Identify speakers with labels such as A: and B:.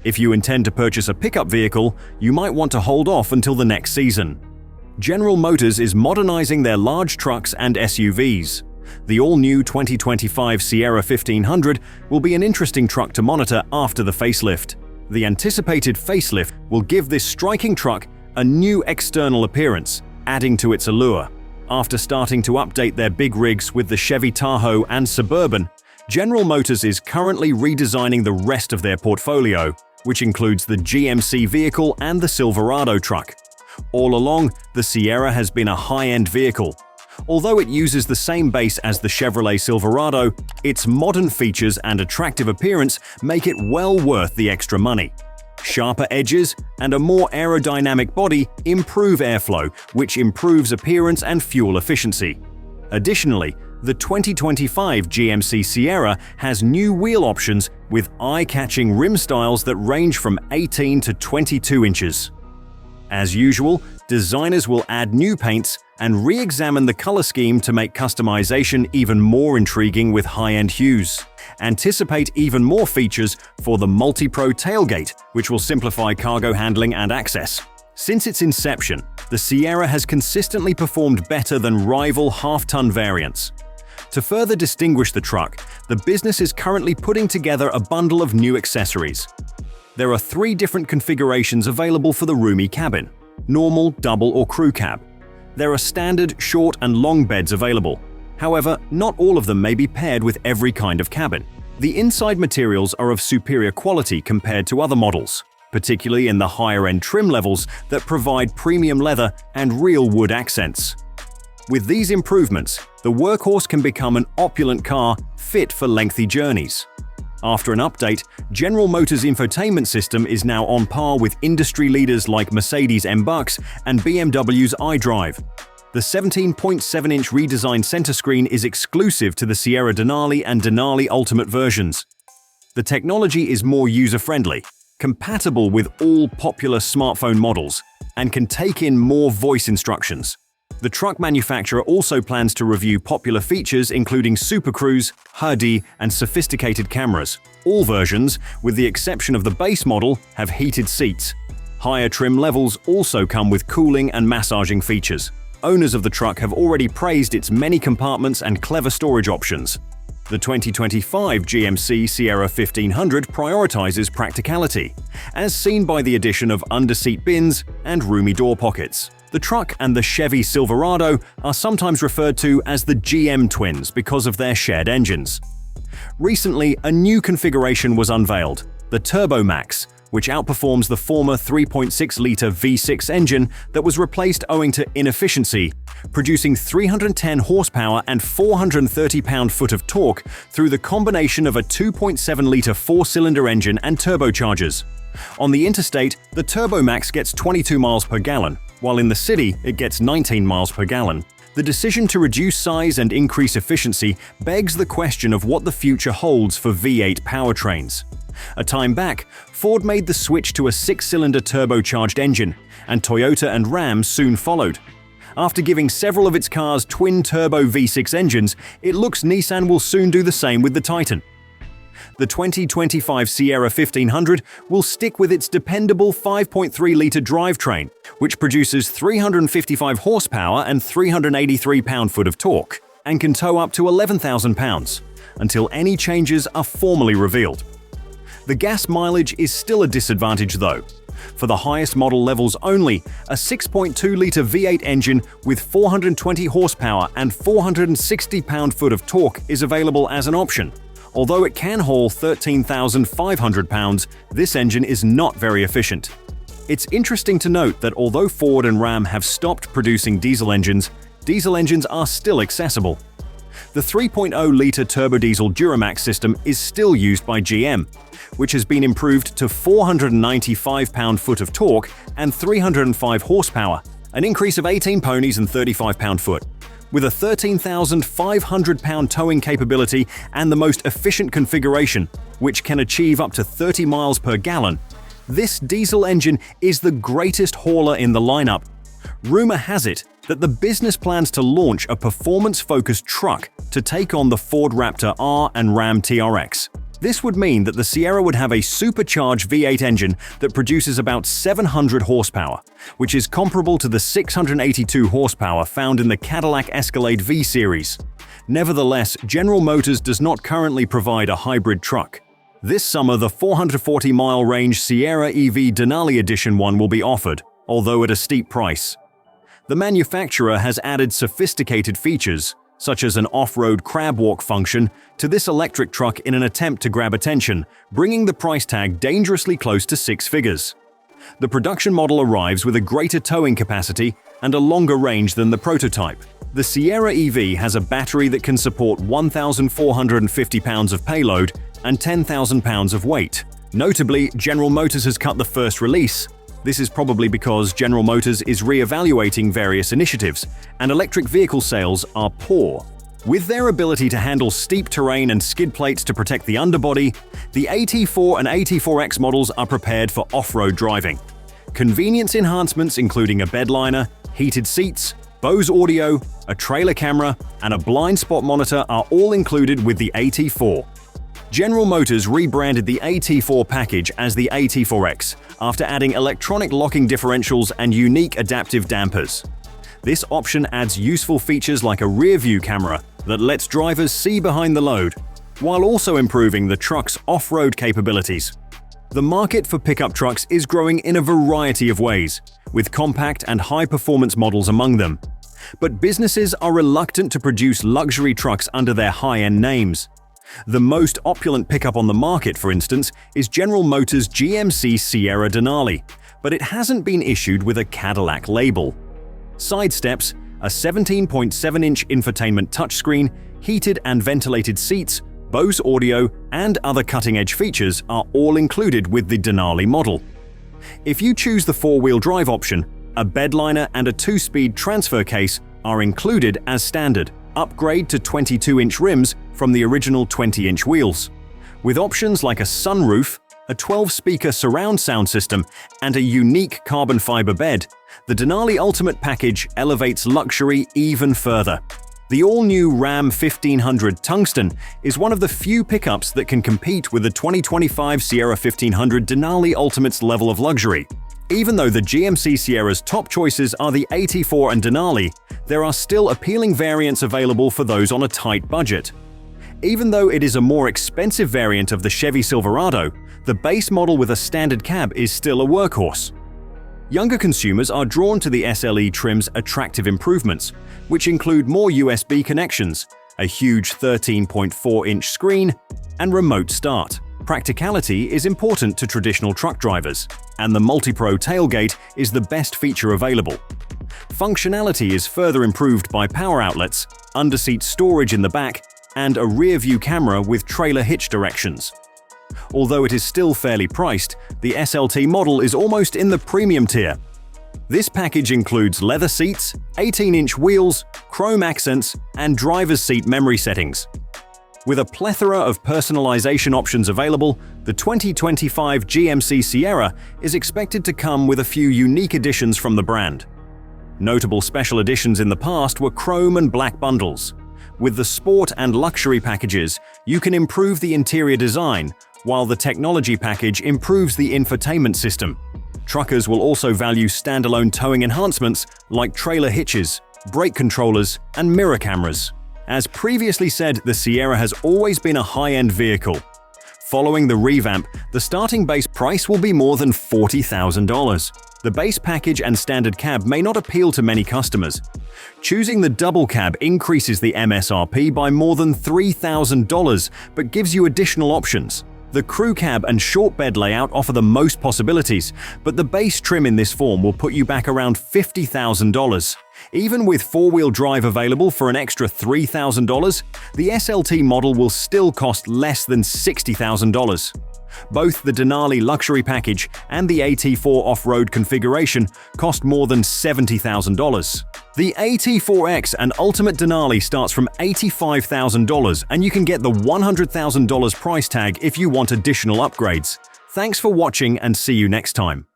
A: If you intend to purchase a pickup vehicle, you might want to hold off until the next season. General Motors is modernizing their large trucks and SUVs. The all-new 2025 Sierra 1500 will be an interesting truck to monitor after the facelift. The anticipated facelift will give this striking truck a new external appearance, adding to its allure. After starting to update their big rigs with the Chevy Tahoe and Suburban, General Motors is currently redesigning the rest of their portfolio, which includes the GMC vehicle and the Silverado truck. All along, the Sierra has been a high-end vehicle. Although it uses the same base as the Chevrolet Silverado, its modern features and attractive appearance make it well worth the extra money. Sharper edges and a more aerodynamic body improve airflow, which improves appearance and fuel efficiency. Additionally, the 2025 GMC Sierra has new wheel options with eye-catching rim styles that range from 18 to 22 inches. As usual, designers will add new paints and re-examine the color scheme to make customization even more intriguing with high-end hues. Anticipate even more features for the Multi-Pro tailgate, which will simplify cargo handling and access. Since its inception, the Sierra has consistently performed better than rival half-ton variants. To further distinguish the truck, the business is currently putting together a bundle of new accessories. There are 3 different configurations available for the roomy cabin: normal, double, or crew cab. There are standard, short, and long beds available. However, not all of them may be paired with every kind of cabin. The inside materials are of superior quality compared to other models, particularly in the higher-end trim levels that provide premium leather and real wood accents. With these improvements, the workhorse can become an opulent car fit for lengthy journeys. After an update, General Motors' infotainment system is now on par with industry leaders like Mercedes M-Bucks and BMW's iDrive. The 17.7-inch redesigned center screen is exclusive to the Sierra Denali and Denali Ultimate versions. The technology is more user-friendly, compatible with all popular smartphone models, and can take in more voice instructions. The truck manufacturer also plans to review popular features including Super Cruise, HUD, and sophisticated cameras. All versions, with the exception of the base model, have heated seats. Higher trim levels also come with cooling and massaging features. Owners of the truck have already praised its many compartments and clever storage options. The 2025 GMC Sierra 1500 prioritizes practicality, as seen by the addition of under-seat bins and roomy door pockets. The truck and the Chevy Silverado are sometimes referred to as the GM twins because of their shared engines. Recently, a new configuration was unveiled, the Turbo Max, which outperforms the former 3.6-liter V6 engine that was replaced owing to inefficiency, producing 310 horsepower and 430 pound-foot of torque through the combination of a 2.7-liter 4-cylinder engine and turbochargers. On the interstate, the Turbo Max gets 22 miles per gallon, while in the city it gets 19 miles per gallon. The decision to reduce size and increase efficiency begs the question of what the future holds for V8 powertrains. A time back, Ford made the switch to a 6-cylinder turbocharged engine, and Toyota and Ram soon followed. After giving several of its cars twin-turbo V6 engines, it looks Nissan will soon do the same with the Titan. The 2025 Sierra 1500 will stick with its dependable 5.3-liter drivetrain, which produces 355 horsepower and 383 pound-foot of torque, and can tow up to 11,000 pounds, until any changes are formally revealed. The gas mileage is still a disadvantage though. For the highest model levels only, a 6.2-liter V8 engine with 420 horsepower and 460 pound-foot of torque is available as an option. Although it can haul 13,500 pounds, this engine is not very efficient. It's interesting to note that although Ford and Ram have stopped producing diesel engines are still accessible. The 3.0-liter turbodiesel Duramax system is still used by GM, which has been improved to 495 pound-foot of torque and 305 horsepower, an increase of 18 ponies and 35 pound-foot. With a 13,500 pound towing capability and the most efficient configuration, which can achieve up to 30 miles per gallon, this diesel engine is the greatest hauler in the lineup. Rumor has it that the business plans to launch a performance-focused truck to take on the Ford Raptor R and Ram TRX. This would mean that the Sierra would have a supercharged V8 engine that produces about 700 horsepower, which is comparable to the 682 horsepower found in the Cadillac Escalade V series. Nevertheless, General Motors does not currently provide a hybrid truck. This summer, the 440-mile range Sierra EV Denali Edition 1 will be offered, although at a steep price. The manufacturer has added sophisticated features, such as an off-road crab walk function, to this electric truck in an attempt to grab attention, bringing the price tag dangerously close to six figures. The production model arrives with a greater towing capacity and a longer range than the prototype. The Sierra EV has a battery that can support 1,450 pounds of payload and 10,000 pounds of weight. Notably, General Motors has cut the first release. This is probably because General Motors is re-evaluating various initiatives, and electric vehicle sales are poor. With their ability to handle steep terrain and skid plates to protect the underbody, the AT4 and AT4X models are prepared for off-road driving. Convenience enhancements including a bedliner, heated seats, Bose audio, a trailer camera, and a blind spot monitor are all included with the AT4. General Motors rebranded the AT4 package as the AT4X after adding electronic locking differentials and unique adaptive dampers. This option adds useful features like a rear-view camera that lets drivers see behind the load, while also improving the truck's off-road capabilities. The market for pickup trucks is growing in a variety of ways, with compact and high-performance models among them. But businesses are reluctant to produce luxury trucks under their high-end names. The most opulent pickup on the market, for instance, is General Motors' GMC Sierra Denali, but it hasn't been issued with a Cadillac label. Side steps, a 17.7-inch infotainment touchscreen, heated and ventilated seats, Bose audio, and other cutting-edge features are all included with the Denali model. If you choose the four-wheel drive option, a bedliner and a 2-speed transfer case are included as standard. Upgrade to 22-inch rims from the original 20-inch wheels. With options like a sunroof, a 12-speaker surround sound system, and a unique carbon fiber bed, the Denali Ultimate package elevates luxury even further. The all-new Ram 1500 Tungsten is one of the few pickups that can compete with the 2025 Sierra 1500 Denali Ultimate's level of luxury. Even though the GMC Sierra's top choices are the AT4 and Denali, there are still appealing variants available for those on a tight budget. Even though it is a more expensive variant of the Chevy Silverado, the base model with a standard cab is still a workhorse. Younger consumers are drawn to the SLE trim's attractive improvements, which include more USB connections, a huge 13.4-inch screen, and remote start. Practicality is important to traditional truck drivers, and the MultiPro tailgate is the best feature available. Functionality is further improved by power outlets, underseat storage in the back, and a rear-view camera with trailer hitch directions. Although it is still fairly priced, the SLT model is almost in the premium tier. This package includes leather seats, 18-inch wheels, chrome accents, and driver's seat memory settings. With a plethora of personalization options available, the 2025 GMC Sierra is expected to come with a few unique additions from the brand. Notable special editions in the past were chrome and black bundles. With the sport and luxury packages, you can improve the interior design, while the technology package improves the infotainment system. Truckers will also value standalone towing enhancements like trailer hitches, brake controllers, and mirror cameras. As previously said, the Sierra has always been a high-end vehicle. Following the revamp, the starting base price will be more than $40,000. The base package and standard cab may not appeal to many customers. Choosing the double cab increases the MSRP by more than $3,000 but gives you additional options. The crew cab and short bed layout offer the most possibilities, but the base trim in this form will put you back around $50,000. Even with four-wheel drive available for an extra $3,000, the SLT model will still cost less than $60,000. Both the Denali luxury package and the AT4 off-road configuration cost more than $70,000. The AT4X and Ultimate Denali starts from $85,000, and you can get the $100,000 price tag if you want additional upgrades. Thanks for watching and see you next time.